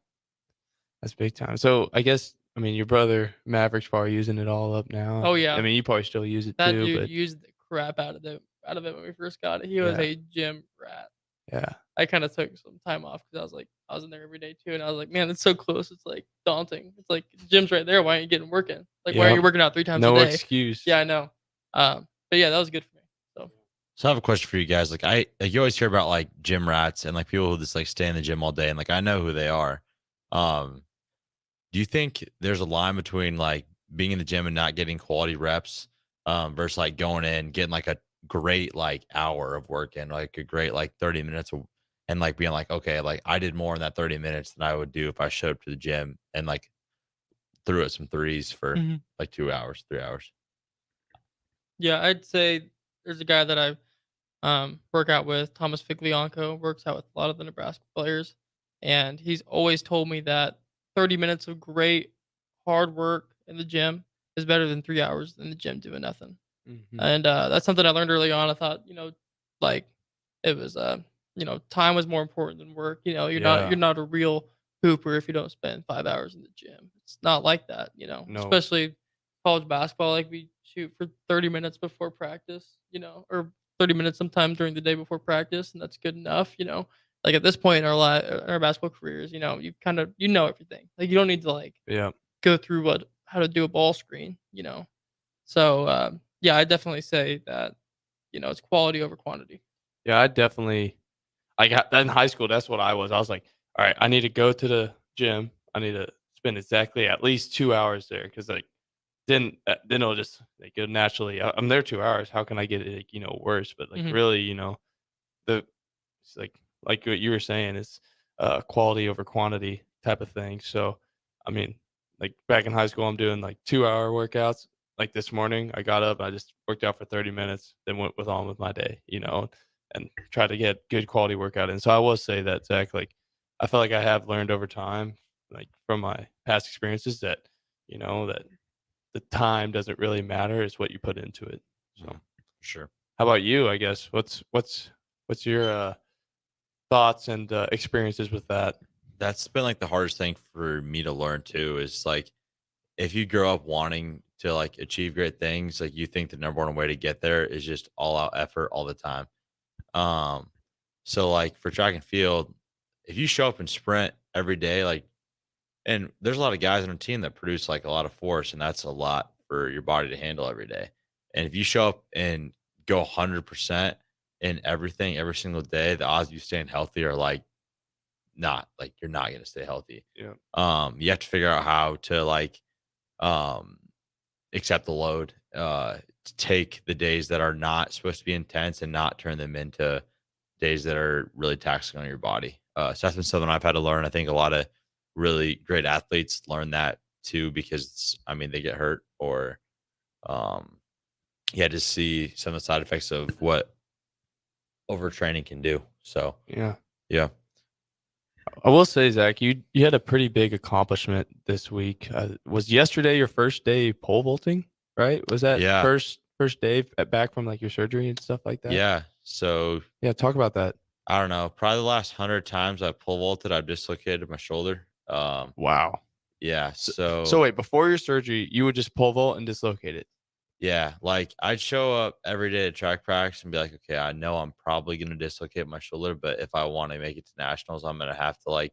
that's big time. So I guess, your brother Maverick's probably using it all up now. Oh yeah. You probably still use it that too. Dude but used the crap out of it when we first got it. He was a gym rat. Yeah. I kind of took some time off because I was in there every day too, and I was like, man, it's so close. It's like daunting. It's like the gym's right there. Why aren't you getting working? Like, why are you working out 3 times a day? No excuse. Yeah, I know. But yeah, that was good for me. So I have a question for you guys. You always hear about like gym rats and like people who just like stay in the gym all day, and like I know who they are. Do you think there's a line between like being in the gym and not getting quality reps versus like going in, getting like a great like hour of work in, like a great like 30 minutes and like being like, okay, like I did more in that 30 minutes than I would do if I showed up to the gym and like threw at some threes for like 2 hours, 3 hours? Yeah, I'd say there's a guy that I work out with, Thomas Figlianco, works out with a lot of the Nebraska players, and he's always told me that 30 minutes of great hard work in the gym is better than 3 hours in the gym doing nothing. And that's something I learned early on. I thought, like it was time was more important than work. You're not a real hooper if you don't spend 5 hours in the gym. It's not like that, No. Especially college basketball. Like we shoot for 30 minutes before practice, or 30 minutes sometime during the day before practice, and that's good enough. Like at this point in our basketball careers, you know everything. Like you don't need to like Yeah. go through how to do a ball screen. So yeah, I definitely say that it's quality over quantity. Yeah, I definitely I got in high school, that's what I was. I was like, all right, I need to go to the gym. I need to spend exactly at least 2 hours there because like then it'll just like go naturally. I'm there 2 hours. How can I get it worse? But like Mhm. really, the it's like what you were saying is quality over quantity type of thing. So I mean, like back in high school, I'm doing like 2 hour workouts. Like this morning, I got up, I just worked out for 30 minutes, then went on with my day, and try to get good quality workout in. So I will say that, Zach, like I feel like I have learned over time, like from my past experiences, that that the time doesn't really matter; it's what you put into it. So, Sure. how about you? I guess what's your thoughts and experiences with that? That's been like the hardest thing for me to learn too. Is like if you grow up wanting to like achieve great things, like you think the number one way to get there is just all out effort all the time. Um, so like for track and field, if you show up and sprint every day, like, and there's a lot of guys on our team that produce like a lot of force, and that's a lot for your body to handle every day. And if you show up and go 100% in everything every single day, the odds of you staying healthy are like not like you're not going to stay healthy. Yeah. You have to figure out how to like um accept the load, to take the days that are not supposed to be intense and not turn them into days that are really taxing on your body. So that's been something I've had to learn. I think a lot of really great athletes learn that too, because I mean, they get hurt or, um, yeah, just see some of the side effects of what overtraining can do. So, Yeah. yeah. I will say, Zach, you had a pretty big accomplishment this week. Was yesterday your first day pole vaulting? Right? Was that Yeah. first day back from like your surgery and stuff like that? Yeah. So, Yeah, talk about that. I don't know. Probably the last 100 times I pole vaulted, I've dislocated my shoulder. Wow. Yeah. So wait, before your surgery, you would just pole vault and dislocate it. Yeah, like I'd show up every day at track practice and be like, okay, I know I'm probably gonna dislocate my shoulder, but if I want to make it to nationals, I'm gonna have to like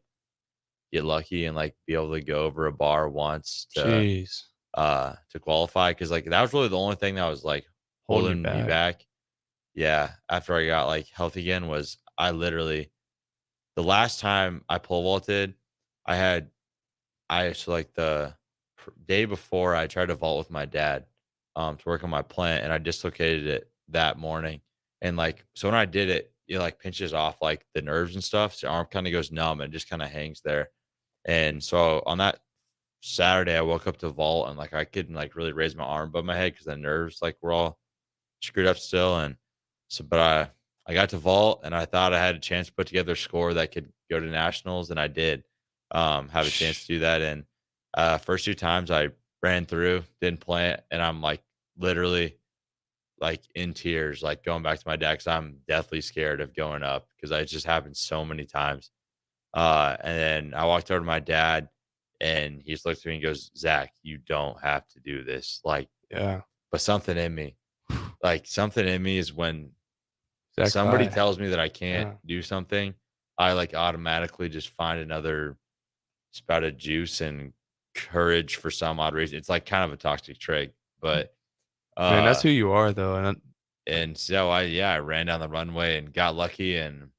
get lucky and like be able to go over a bar once Jeez. To qualify. Cause like that was really the only thing that was like Holding you holding me back. back. Yeah. After I got like healthy again was I literally the last time I pole vaulted, I had so like the day before I tried to vault with my dad to work on my plant and I dislocated it that morning. And like so when I did it, it like pinches off like the nerves and stuff. So your arm kind of goes numb and just kind of hangs there. And so on that Saturday, I woke up to vault and like I couldn't like really raise my arm above my head because the nerves like were all screwed up still. And so but I got to vault and I thought I had a chance to put together a score that could go to nationals, and I did have a chance to do that. And first 2 times I ran through, didn't plant, and I'm like literally like in tears, like going back to my dad because I'm deathly scared of going up because it just happened so many times. And then I walked over to my dad and he just looked at me and goes, Zach, you don't have to do this. Like, Yeah. but something in me, like something in me is when Zach's somebody high. tells me that I can't Yeah. do something, I like automatically just find another spout of juice and courage for some odd reason. It's like kind of a toxic trait, but Man, that's who you are though. and so I ran down the runway and got lucky and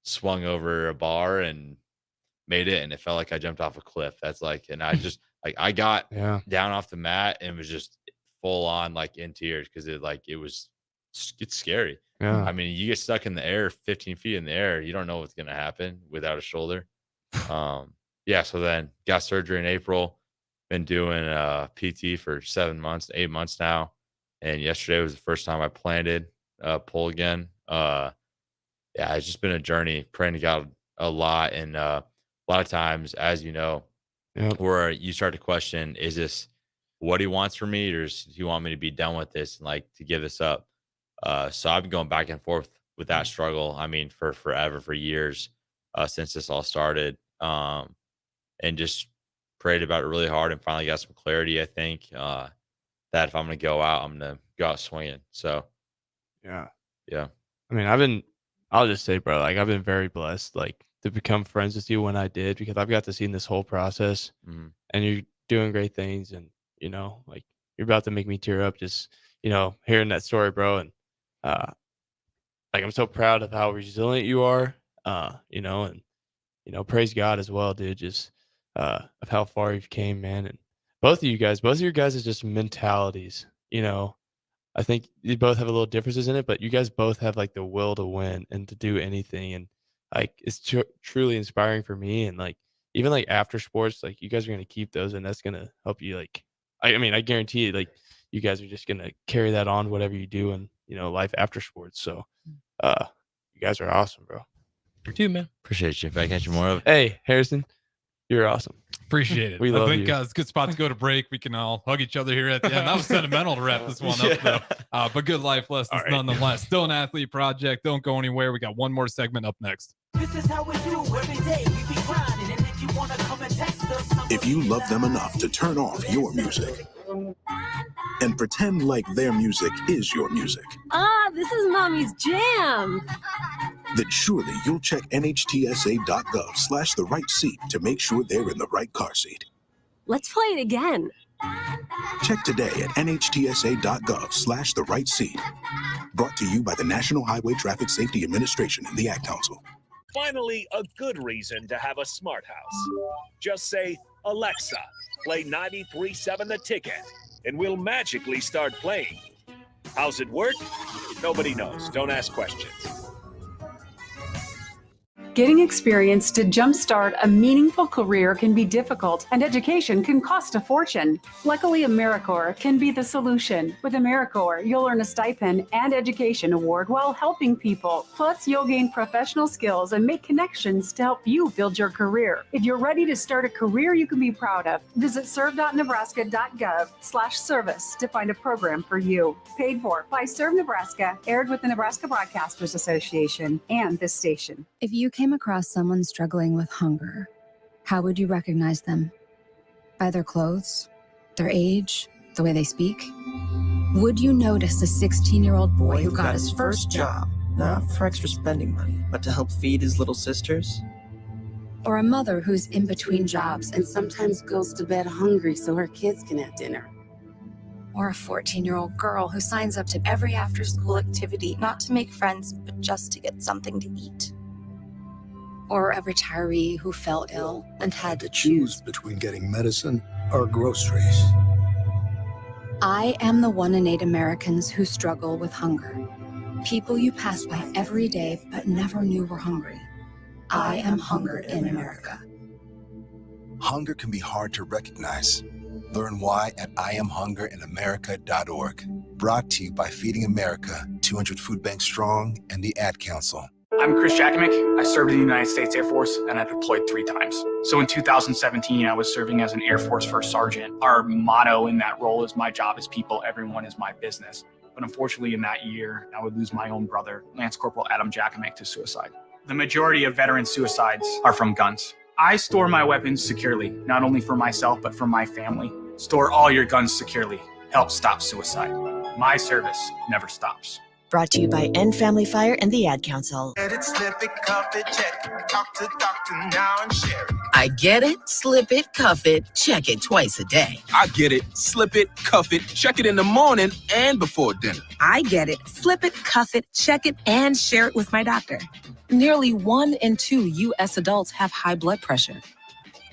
swung over a bar and made it, and it felt like I jumped off a cliff. That's like, and I just like I got Yeah. down off the mat and was just full on like in tears because it's scary. Yeah. I mean, you get stuck in the air 15 feet in the air, you don't know what's gonna happen without a shoulder. Yeah, so then got surgery in April, been doing PT for 7 months, 8 months now. And yesterday was the first time I planted pole again. Yeah, it's just been a journey, praying to God a lot. And a lot of times, as you know, Yep. where you start to question, is this what he wants from me, or does he want me to be done with this and like to give this up? So I've been going back and forth with that struggle. I mean, for forever, for years, since this all started. And just prayed about it really hard and finally got some clarity. I think that if I'm going to go out, I'm going to go out swinging. So, Yeah. Yeah. I mean, I'll just say, bro, like I've been very blessed, like to become friends with you when I did, because I've got to see this whole process, and you're doing great things, and like you're about to make me tear up just hearing that story, bro, and like I'm so proud of how resilient you are, and praise God as well, dude, just of how far you've came, man, and both of your guys is just mentalities, I think you both have a little differences in it, but you guys both have like the will to win and to do anything, and like it's truly inspiring for me. And like even like after sports, like you guys are gonna keep those, and that's gonna help you. Like I mean, I guarantee it. Like you guys are just gonna carry that on whatever you do in life after sports. So, you guys are awesome, bro. You too, man. Appreciate you. If I catch you more of. Hey, Harrison, you're awesome. Appreciate it. We love think you. It's a good spot to go to break. We can all hug each other here at the end. That was sentimental to wrap this one up, though. But good life lessons nonetheless. Still an athlete project. Don't go anywhere. We got one more segment up next. This is how we do every day. We be grinding, and if you wanna come and text us, if you love them enough to turn off your music and pretend like their music is your music, This is Mommy's jam. then surely you'll check nhtsa.gov/the right seat to make sure they're in the right car seat. Let's play it again. Check today at nhtsa.gov/the right seat. Brought to you by the National Highway Traffic Safety Administration and the Ad Council. Finally, a good reason to have a smart house. Just say, Alexa, play 93.7 The Ticket, and we'll magically start playing. How's it work? Nobody knows. Don't ask questions. Getting experience to jumpstart a meaningful career can be difficult, and education can cost a fortune. Luckily, AmeriCorps can be the solution. With AmeriCorps, you'll earn a stipend and education award while helping people. Plus, you'll gain professional skills and make connections to help you build your career. If you're ready to start a career you can be proud of, visit serve.nebraska.gov/service to find a program for you. Paid for by Serve Nebraska, aired with the Nebraska Broadcasters Association and this station. If you came across someone struggling with hunger, how would you recognize them? By their clothes, their age, the way they speak? Would you notice a 16-year-old boy who got his first job, not for extra spending money, but to help feed his little sisters? or a mother who's in between jobs and sometimes goes to bed hungry so her kids can have dinner? Or a 14-year-old girl who signs up to every after-school activity, not to make friends, but just to get something to eat? Or a retiree who fell ill and had to choose between getting medicine or groceries. I am the 1 in 8 Americans who struggle with hunger. People you pass by every day but never knew were hungry. I am hunger in America. Hunger can be hard to recognize. Learn why at IamHungerInAmerica.org. Brought to you by Feeding America, 200 Food Banks Strong, and the Ad Council. I'm Chris Jakovic. I served in the United States Air Force and I deployed 3 times. So in 2017, I was serving as an Air Force First Sergeant. Our motto in that role is my job is people, everyone is my business. But unfortunately in that year, I would lose my own brother, Lance Corporal Adam Jakovic, to suicide. The majority of veteran suicides are from guns. I store my weapons securely, not only for myself, but for my family. Store all your guns securely. Help stop suicide. My service never stops. Brought to you by End Family Fire and the Ad Council. Get it, slip it, cuff it, check it. Talk to doctor now and share it. I get it, slip it, cuff it, check it twice a day. I get it, slip it, cuff it, check it in the morning and before dinner. I get it, slip it, cuff it, check it, and share it with my doctor. Nearly 1 in 2 U.S. adults have high blood pressure.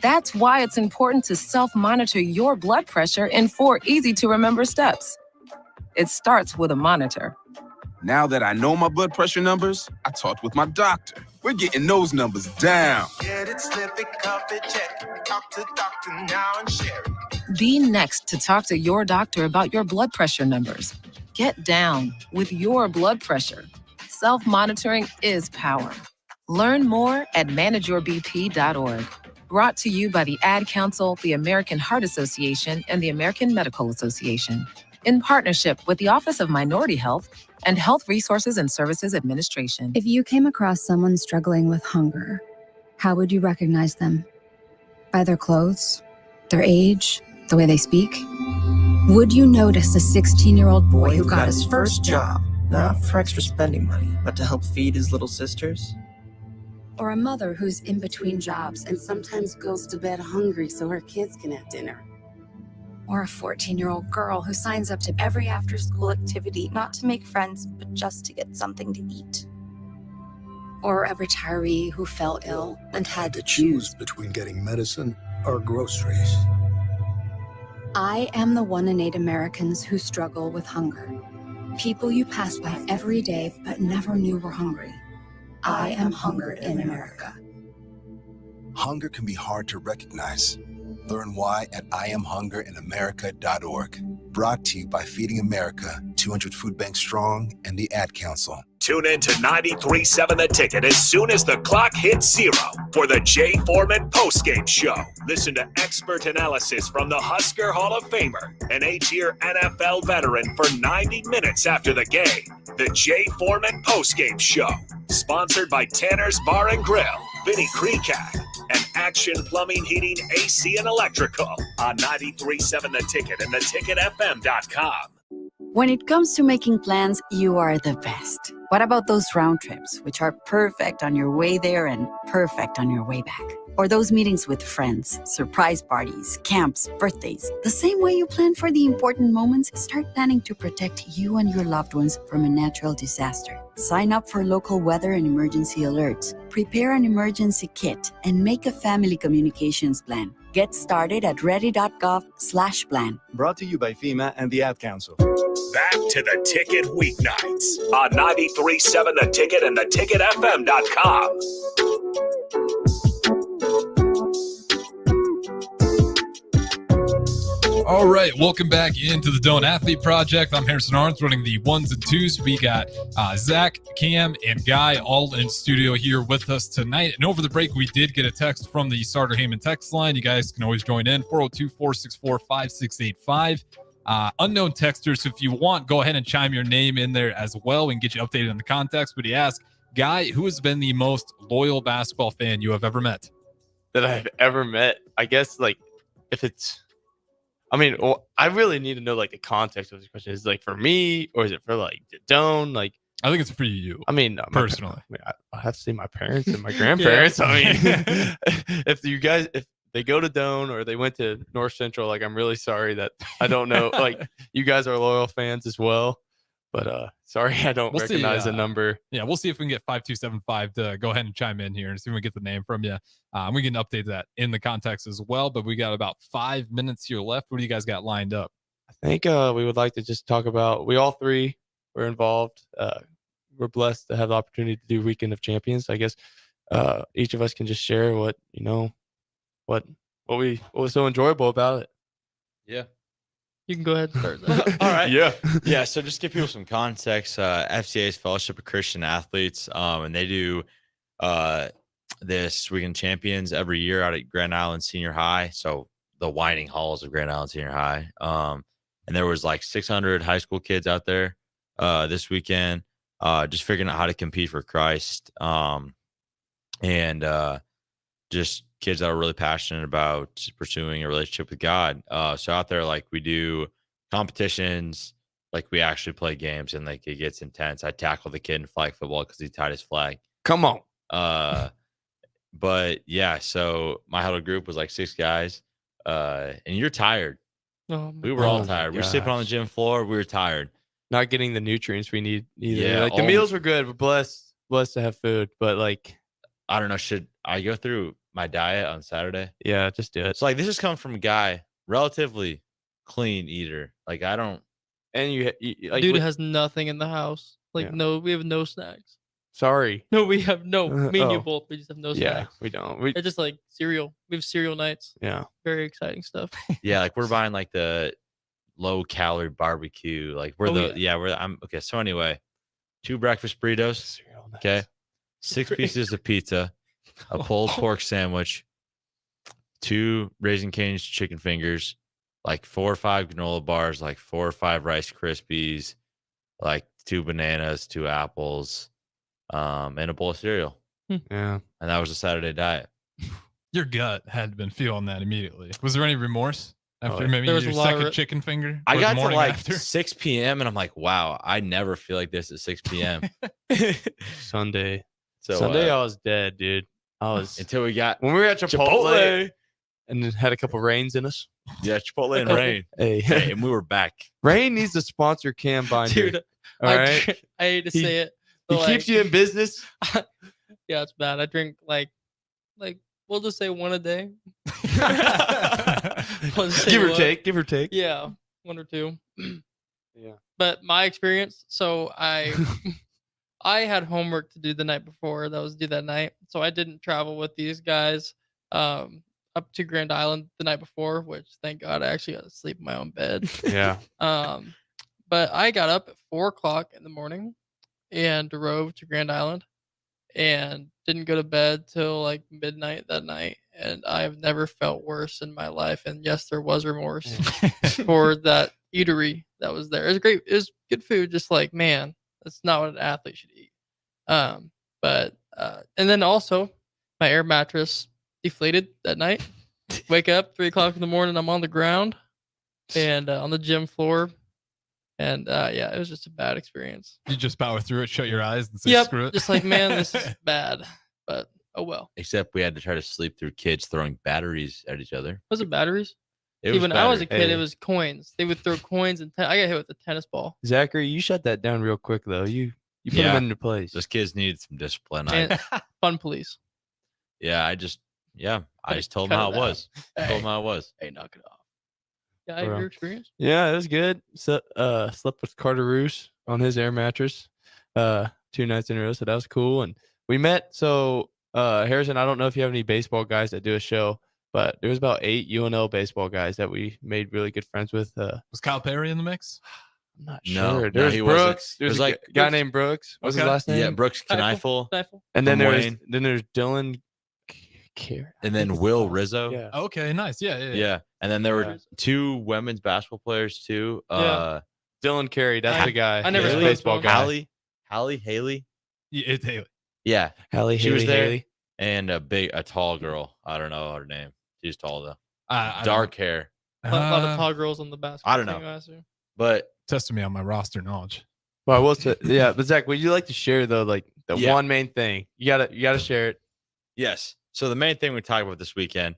That's why it's important to self-monitor your blood pressure in 4 easy-to-remember steps. It starts with a monitor. Now that I know my blood pressure numbers, I talked with my doctor. We're getting those numbers down. Get it, slip it, cuff it, check it. Talk to doctor now and share it. Be next to talk to your doctor about your blood pressure numbers. Get down with your blood pressure. Self-monitoring is power. Learn more at manageyourbp.org. Brought to you by the Ad Council, the American Heart Association, and the American Medical Association, in partnership with the Office of Minority Health and Health Resources and Services Administration. If you came across someone struggling with hunger, how would you recognize them? By their clothes, their age, the way they speak? Would you notice a 16-year-old boy who got his first job, Not for extra spending money, but to help feed his little sisters. Or a mother who's in between jobs and sometimes goes to bed hungry so her kids can have dinner. Or a 14-year-old girl who signs up to every after-school activity, not to make friends, but just to get something to eat. Or a retiree who fell ill and had to choose between getting medicine or groceries. I am the 1 in 8 Americans who struggle with hunger. People you pass by every day but never knew were hungry. I am hunger in America. Hunger can be hard to recognize. Learn why at IamHungerInAmerica.org. Brought to you by Feeding America, 200 Food Banks Strong, and the Ad Council. Tune in to 93.7 The Ticket as soon as the clock hits 0 for the Jay Foreman postgame show. Listen to expert analysis from the Husker Hall of Famer, an 8-year NFL veteran for 90 minutes after the game. The Jay Foreman postgame show, sponsored by Tanner's Bar and Grill, Vinny Kreekak, and Action Plumbing, Heating, AC, and Electrical on 93.7 The Ticket and theticketfm.com. When it comes to making plans, you are the best. What about those round trips, which are perfect on your way there and perfect on your way back? Or those meetings with friends, surprise parties, camps, birthdays. The same way you plan for the important moments, start planning to protect you and your loved ones from a natural disaster. Sign up for local weather and emergency alerts. Prepare an emergency kit and make a family communications plan. Get started at ready.gov/plan. Brought to you by FEMA and the Ad Council. Back to The Ticket weeknights on 93.7 The Ticket and theticketfm.com. All right, welcome back into the Doane Athlete Project. I'm Harrison Arns running the 1s and 2s. We got Zach, Cam, and Guy all in studio here with us tonight. And over the break, we did get a text from the Sartor Heyman text line. You guys can always join in, 402-464-5685. Unknown texters, so if you want, go ahead and chime your name in there as well and get you updated on the context. But he asked, Guy, who has been the most loyal basketball fan you have ever met? That I've ever met? I guess, like, if it's... I mean, well, I really need to know, like, the context of this question. Is it, like, for me, or is it for, like, Doane? Like, I think it's for you. I mean, personally. I have to see my parents and my grandparents. I mean, if they go to Doane or they went to North Central, like, I'm really sorry that I don't know. Like, you guys are loyal fans as well. But sorry, I don't recognize the number. Yeah, we'll see if we can get 5275 to go ahead and chime in here and see if we can get the name from you. We can update that in the context as well. But we got about 5 minutes here left. What do you guys got lined up? I think we would like to just talk about, we all three were involved. We're blessed to have the opportunity to do Weekend of Champions. I guess each of us can just share what what was so enjoyable about it. Yeah. You can go ahead and start that. All right. Yeah. So just give people some context. FCA's Fellowship of Christian Athletes, and they do this Weekend Champions every year out at Grand Island Senior High. So the whining halls of Grand Island Senior High. And there was like 600 high school kids out there this weekend, just figuring out how to compete for Christ. And just kids that are really passionate about pursuing a relationship with God. So out there, like, we do competitions, like we actually play games, and like it gets intense. I tackle the kid in flag football because he tied his flag. Come on. But yeah, so my huddle group was like 6 guys, and you're tired. We were all tired. We were sleeping on the gym floor. We were tired. Not getting the nutrients we need either. Yeah, like the meals were good. We're blessed to have food, but like, I don't know. Should I go through my diet on Saturday? Yeah, just do it. So like, this is coming from a guy, relatively clean eater. Like, I don't. And you like, dude has nothing in the house. Like, no, we have no snacks. Sorry. No, we have no. Me and you both. We just have no snacks. Yeah, we don't. It's just like cereal. We have cereal nights. Yeah. Very exciting stuff. Yeah, like we're buying like the low calorie barbecue. Like we're I'm okay. So anyway, 2 breakfast burritos. Okay. 6 pieces of pizza, a pulled pork sandwich, 2 Raising Cane's chicken fingers, like 4 or 5 granola bars, like 4 or 5 Rice Krispies, like 2 bananas, 2 apples, and a bowl of cereal. Yeah. And that was a Saturday diet. Your gut had been feeling that immediately. Was there any remorse After maybe There was your a lot of second it. chicken finger. I or the got to morning like after. 6 p.m. and I'm like, wow, I never feel like this at 6 p.m. Sunday. So Sunday, I was dead, dude. I was until we got when we were at Chipotle, Chipotle. and then had a couple rains in us. Yeah, Chipotle and Rain. Hey, Hey, and we were back. Rain needs to sponsor Cam Binder. Dude, all right. I hate to He- say it. He but, keeps you in business. Yeah, it's bad. I drink like we'll just say one a day. We'll just say Give or one. take. Give or take. Yeah, one or two. Yeah. But my experience, so I I had homework to do the night before that was due that night, so I didn't travel with these guys up to Grand Island the night before, which thank God I actually got to sleep in my own bed. Yeah. But I got up at 4:00 in the morning and drove to Grand Island and didn't go to bed till like midnight that night. And I've never felt worse in my life. And yes, there was remorse for that eatery that was there. It was great. It was good food. Just like, man, that's not what an athlete should eat. And then also my air mattress deflated that night. Wake up 3:00 in the morning. I'm on the ground and on the gym floor. And yeah, it was just a bad experience. You just power through it, shut your eyes, and say Yep, screw it. just like, man, this is bad. But oh well. Except we had to try to sleep through kids throwing batteries at each other. Was it batteries? It See, was when I was a battery. kid, it was coins. They would throw coins and I got hit with a tennis ball. Zachary, you shut that down real quick though. You put them into place. Those kids needed some discipline. And fun police. I just told them cut how it it was. out. Told them how it was. Hey, knock it off. Yeah, I have your experience. Yeah, it was good. So, slept with Carter Roos on his air mattress 2 nights in a row, so that was cool. And we met. So Harrison, I don't know if you have any baseball guys that do a show, but there was about 8 UNL baseball guys that we made really good friends with. Was Kyle Perry in the mix? I'm not No, sure. no, There's he wasn't. Brooks. There's There's a like- guy named Brooks. What's his Okay. last name? Yeah, Brooks Kneifel. And then from there's Wayne. Dylan. And then Will Rizzo. Yeah. Okay, nice. Yeah. Yeah. And then there were 2 women's basketball players too. Yeah. Dylan Carey. That's the guy. I never He's a spoke to baseball him. guy. Hallie. Yeah, it's Haley. Yeah. Hallie. She was Haley, there. Haley. And a tall girl. I don't know her name. She's tall though. I don't Dark hair. A lot of tall girls on the basketball I don't team know. last year. But tested me on my roster knowledge. Well, I will say, yeah, but Zach, would you like to share though, like the Yeah. one main thing? You gotta share it. yes. So the main thing we talked about this weekend,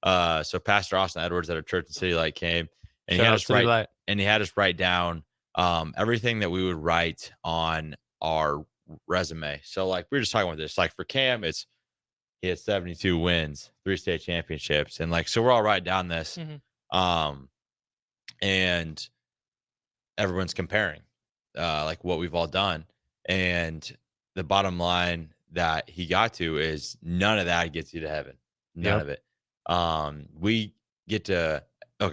so Pastor Austin Edwards at our church in City Light came and Shout he out had us City Light. write down everything that we would write on our resume. So like we were just talking about this. Like for Cam, he had 72 wins, 3 state championships, and like so we're all writing down this. And everyone's comparing like what we've all done. And the bottom line that he got to is none of that gets you to heaven. None of it. We get to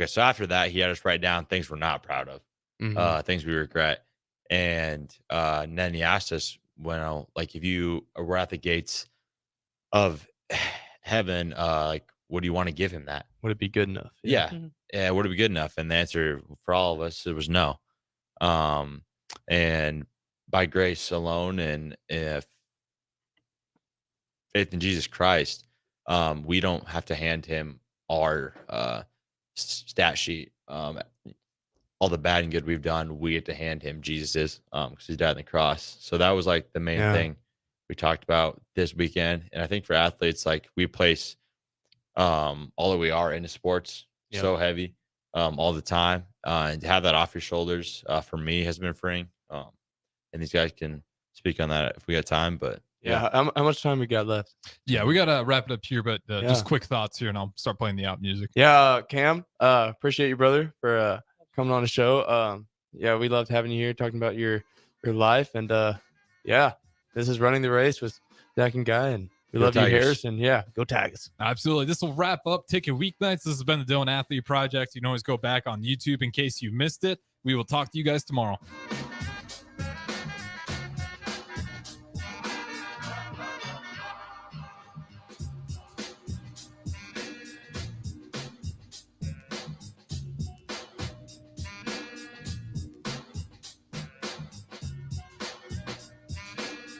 so after that he had us write down things we're not proud of, things we regret. And then he asked us, well, like if you were at the gates of heaven, like what do you want to give him that? Would it be good enough? Yeah. Yeah, would it be good enough? And the answer for all of us, it was no. And by grace alone and if faith in Jesus Christ, we don't have to hand him our stat sheet. All the bad and good we've done, we get to hand him Jesus's because he died on the cross. So that was like the main thing we talked about this weekend. And I think for athletes, like we place all that we are into sports so heavy all the time. And to have that off your shoulders for me has been freeing. And these guys can speak on that if we got time. But Yeah. How much time we got left? Yeah, we gotta wrap it up here, but just quick thoughts here, and I'll start playing the out music. Yeah, Cam, appreciate you, brother, for coming on the show. Yeah, we loved having you here, talking about your life, and yeah, this is Running the Race with Zach and Guy, and we love Tigers. you, Harrison. Yeah, go Tigers. Absolutely. This will wrap up Ticket Weeknights. This has been the Doane Athlete Project. You can always go back on YouTube in case you missed it. We will talk to you guys tomorrow.